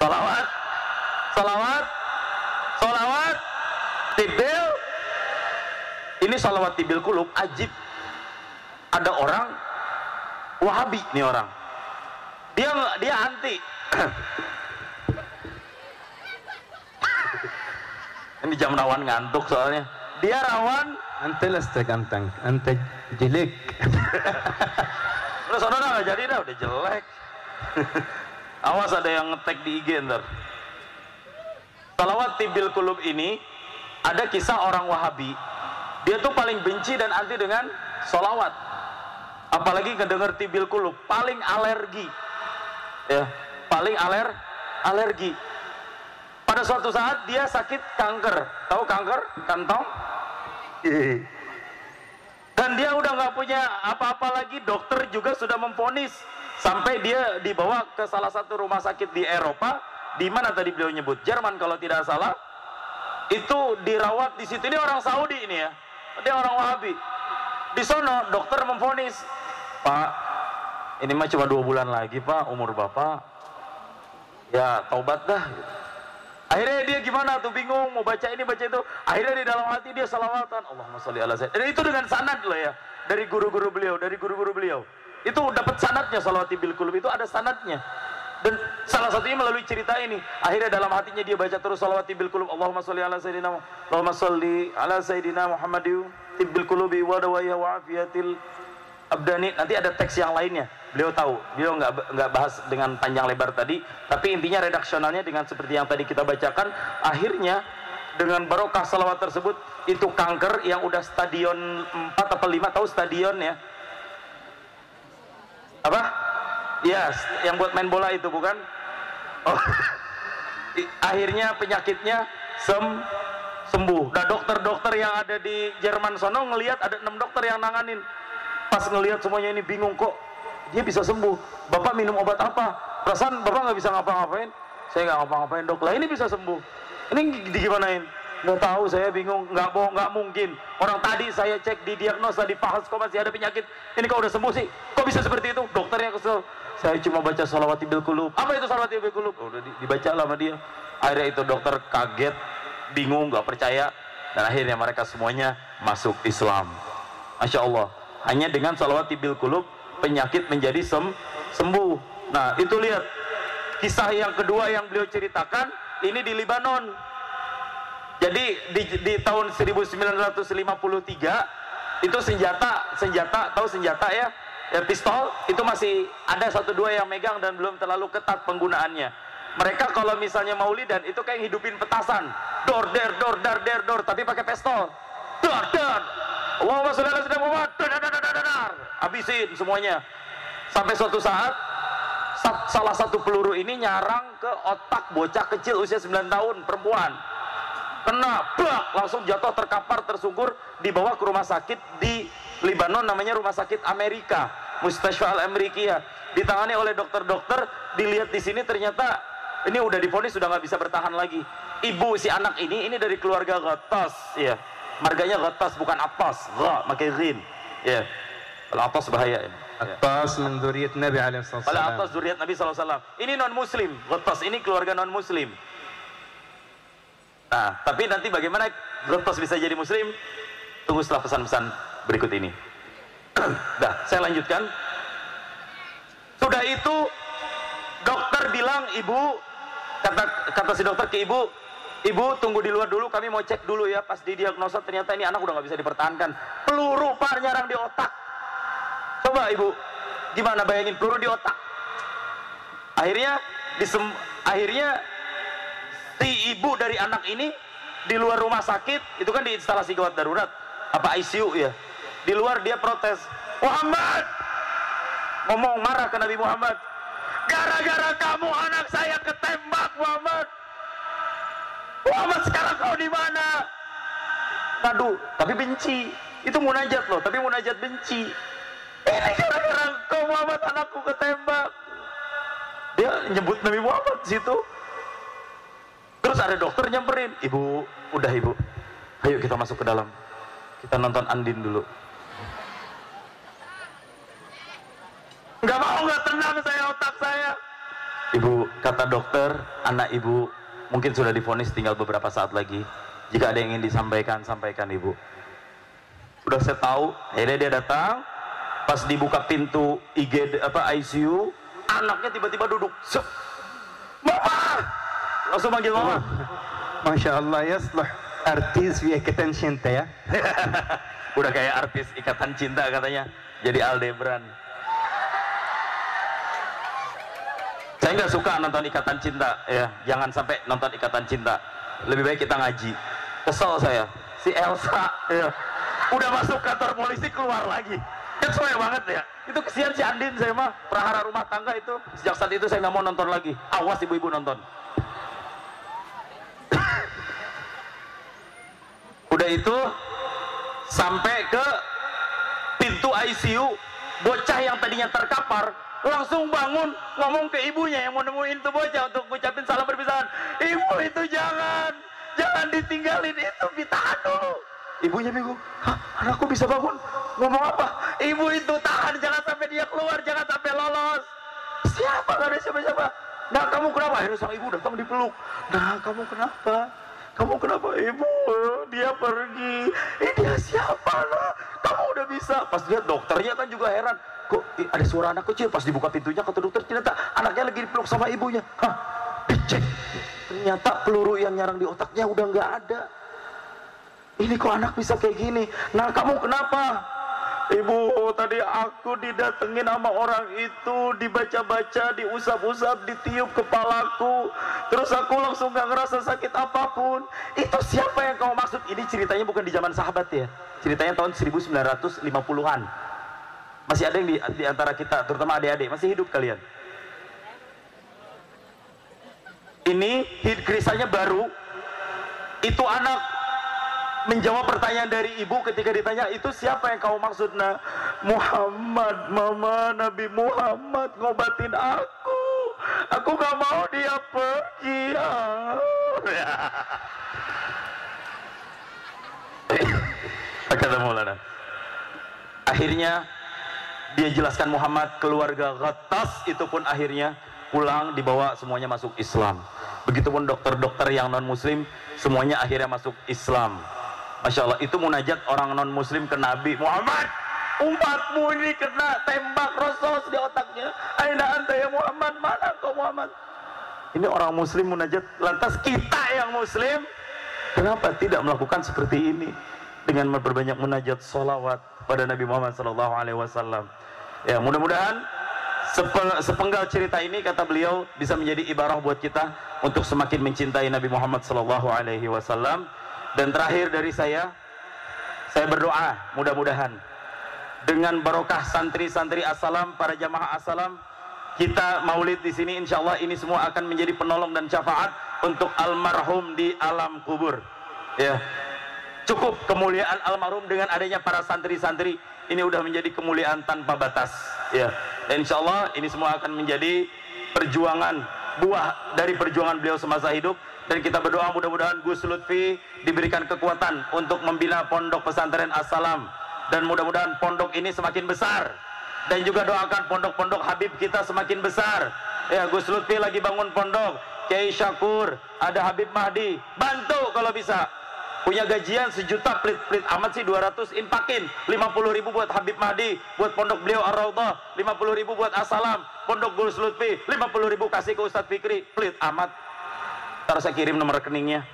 Salawat, salawat, salawat, tibil. Ini salawat tibil kulub ajib. Ada orang Wahabi nih orang. Dia anti. Ini jam rawan ngantuk soalnya. Dia rawan. Ante lastek antang, ante jelek. Udah sono dah, jadi dah udah jelek. Awas ada yang ngetek di IG ntar. Salawat tibil kulub ini ada kisah orang Wahabi. Dia tuh paling benci dan anti dengan salawat. Apalagi kedenger tibil kulub, paling alergi. Ya, paling alergi. Pada suatu saat dia sakit kanker. Tahu kanker? Kantong? Dan dia udah nggak punya apa-apa lagi. Dokter juga sudah memvonis. Sampai dia dibawa ke salah satu rumah sakit di Eropa. Di mana tadi beliau nyebut? Jerman kalau tidak salah. Itu dirawat di situ. Ini orang Saudi ini ya. Dia orang Wahabi. Di sono dokter memvonis, Pak, ini mah cuma 2 bulan lagi Pak, umur Bapak. Ya taubat dah. Akhirnya dia gimana tuh, bingung mau baca ini baca itu. Akhirnya di dalam hati dia salawatan, Allahumma sholli ala sayyidina. Dan itu dengan sanad loh ya, dari guru-guru beliau, itu dapat sanadnya. Salawat tibil kulub itu ada sanadnya. Dan salah satunya melalui cerita ini. Akhirnya dalam hatinya dia baca terus salawat tibil kulub, Allahumma sholli ala sayyidina, Allahumma sholli ala sayyidina Muhammadiyu tibil kulubi wa dawaiha wa afiyatil abdani. Nanti ada teks yang lainnya. Beliau tahu, beliau nggak bahas dengan panjang lebar tadi, tapi intinya redaksionalnya dengan seperti yang tadi kita bacakan. Akhirnya dengan barokah salawat tersebut, itu kanker yang udah stadion 4 atau 5, tahu stadion ya? Apa? Ya, yang buat main bola itu bukan? Oh. Akhirnya penyakitnya sembuh. Nah, dokter-dokter yang ada di Jerman sono ngelihat ada 6 dokter yang nanganin. Pas ngelihat semuanya ini bingung, kok dia bisa sembuh. Bapak minum obat apa? Perasaan Bapak nggak bisa ngapa-ngapain. Saya nggak ngapa-ngapain dok. Lah ini bisa sembuh. Ini digimanain? Nggak tahu, saya bingung. Nggak bohong, nggak mungkin. Orang tadi saya cek di diagnosa, dibahas kok masih ada penyakit. Ini kok udah sembuh sih? Kok bisa seperti itu? Dokternya kesel. Saya cuma baca salawat tibil kulub. Apa itu salawat tibil kulub? Udah dibaca lah sama dia. Akhirnya itu dokter kaget, bingung, nggak percaya. Dan akhirnya mereka semuanya masuk Islam. Masya Allah. Hanya dengan salawat tibil kulub penyakit menjadi sembuh. Nah itu lihat kisah yang kedua yang beliau ceritakan ini di Libanon. Jadi di tahun 1953 itu senjata tahu senjata ya, pistol itu masih ada 1-2 yang megang dan belum terlalu ketat penggunaannya. Mereka kalau misalnya maulidan itu kayak hidupin petasan, dor der dor dar der dor, tapi pakai pistol, dor dar, Allahumma sholli ala sayyidina Muhammad, dar, habisin semuanya. Sampai suatu saat salah satu peluru ini nyarang ke otak bocah kecil usia 9 tahun perempuan, kena bak, langsung jatuh terkapar tersungkur, dibawa ke rumah sakit di Libanon namanya Rumah Sakit Amerika, Mustashfa Al-Amerikiyah, ditangani oleh dokter-dokter. Dilihat di sini ternyata ini udah divonis sudah nggak bisa bertahan lagi. Ibu si anak ini dari keluarga Ghattas ya, marganya Ghattas bukan Atas, pakai ghin ya. Kalau Atas bahaya ini. Atas min dzurriyyat Nabi alaihi wasallam. Kalau Atas dzurriyyat Nabi sallallahu alaihi wasallam. Ini non muslim, Ghattas ini keluarga non muslim. Nah, tapi nanti bagaimana Ghattas bisa jadi muslim? Tunggu setelah pesan-pesan berikut ini. Dah, saya lanjutkan. Sudah itu dokter bilang, ibu, kata si dokter ke ibu, ibu tunggu di luar dulu, kami mau cek dulu ya. Pas didiagnosa ternyata ini anak udah nggak bisa dipertahankan. Peluru Pak nyarang di otak. Coba ibu, gimana bayangin peluru di otak? Akhirnya si ibu dari anak ini di luar rumah sakit, itu kan di instalasi gawat darurat, apa ICU ya. Di luar dia protes, Muhammad, ngomong marah ke Nabi Muhammad, gara-gara kamu anak saya ketembak Muhammad. Muhammad sekarang kau di mana? Aduh, tapi benci. Itu munajat loh, tapi munajat benci. Ini gara-gara kau Muhammad anakku ketembak. Dia nyebut Nabi Muhammad di situ. Terus ada dokter nyamperin, ibu, udah ibu, ayo kita masuk ke dalam, kita nonton Andin dulu. Nggak mau, nggak tenang saya, otak saya. Ibu, kata dokter, anak ibu mungkin sudah divonis, tinggal beberapa saat lagi. Jika ada yang ingin disampaikan, sampaikan ibu. Udah saya tahu, akhirnya dia datang. Pas dibuka pintu ICU, anaknya tiba-tiba duduk. Mama! Langsung manggil mama. Masya Allah, yaslah artis via ikatan cinta ya. Udah kayak artis ikatan cinta katanya. Jadi Aldebaran. Saya nggak suka nonton ikatan cinta, ya. Jangan sampai nonton ikatan cinta. Lebih baik kita ngaji. Kesel saya. Si Elsa, ya. Udah masuk kantor polisi keluar lagi. Kan soalnya banget ya. Itu kesian si Andin, saya mah prahara rumah tangga itu. Sejak saat itu saya nggak mau nonton lagi. Awas ibu-ibu nonton. Udah itu sampai ke pintu ICU, bocah yang tadinya terkapar langsung bangun ngomong ke ibunya yang mau nemuin tuh bocah untuk ngucapin salam perpisahan. Ibu, itu jangan ditinggalin, itu ditahan dulu. Ibunya bingung, hah, anakku bisa bangun ngomong apa? Ibu, itu tahan, jangan sampai dia keluar, jangan sampai lolos. Siapa? Gak ada siapa-siapa. Nah, kamu kenapa? Akhirnya sang ibu datang dipeluk. Nah, kamu kenapa? Kamu kenapa? Ibu, dia pergi. Dia siapa lah? Kamu udah bisa. Pas lihat dokternya kan juga heran. Kok ada suara anak kecil? Pas dibuka pintunya kata dokter, ternyata anaknya lagi dipeluk sama ibunya. Hah? Dicek. Ternyata peluru yang nyarang di otaknya udah nggak ada. Ini kok anak bisa kayak gini? Nah, kamu kenapa? Ibu, tadi aku didatengin sama orang itu, dibaca-baca, diusap-usap, ditiup kepalaku, terus aku langsung gak ngerasa sakit apapun. Itu siapa yang kamu maksud? Ini ceritanya bukan di zaman sahabat ya, ceritanya tahun 1950-an. Masih ada yang di antara kita, terutama adik-adik, masih hidup kalian? Ini kisahnya baru. Itu anak menjawab pertanyaan dari ibu ketika ditanya, itu siapa yang kamu maksud? Nah, Muhammad, mama, Nabi Muhammad ngobatin aku gak mau dia pergi. Kata Maulana. Akhirnya dia jelaskan Muhammad, keluarga Ghattas itu pun akhirnya pulang, dibawa semuanya masuk Islam. Begitupun dokter-dokter yang non muslim semuanya akhirnya masuk Islam. Masya Allah, itu munajat orang non muslim ke Nabi Muhammad, umatmu ini kena tembak rosos di otaknya. Aina anta ya Muhammad, mana kau Muhammad? Ini orang muslim munajat, lantas kita yang muslim kenapa tidak melakukan seperti ini dengan memperbanyak munajat solawat pada Nabi Muhammad SAW. Ya, mudah-mudahan sepenggal cerita ini, kata beliau, bisa menjadi ibarah buat kita untuk semakin mencintai Nabi Muhammad SAW. Dan terakhir dari saya berdoa mudah-mudahan dengan barokah santri-santri As-Salam, para jamaah As-Salam, kita maulid di sini, insya Allah ini semua akan menjadi penolong dan syafaat untuk almarhum di alam kubur. Ya, cukup kemuliaan almarhum dengan adanya para santri-santri ini udah menjadi kemuliaan tanpa batas. Ya, dan insya Allah ini semua akan menjadi perjuangan, buah dari perjuangan beliau semasa hidup. Dan kita berdoa mudah-mudahan Gus Lutfi diberikan kekuatan untuk membina pondok pesantren As-Salam, dan mudah-mudahan pondok ini semakin besar, dan juga doakan pondok-pondok Habib kita semakin besar. Ya, Gus Lutfi lagi bangun pondok, Kiai Syakur, ada Habib Mahdi, bantu kalau bisa. Punya gajian 1 juta, pelit amat sih 200, infakin 50.000 buat Habib Mahdi, buat pondok beliau Ar-Raudhah, 50.000 buat As-Salam, pondok Gus Lutfi 50.000 kasih ke Ustadz Fikri, pelit amat. Ntar saya kirim nomor rekeningnya.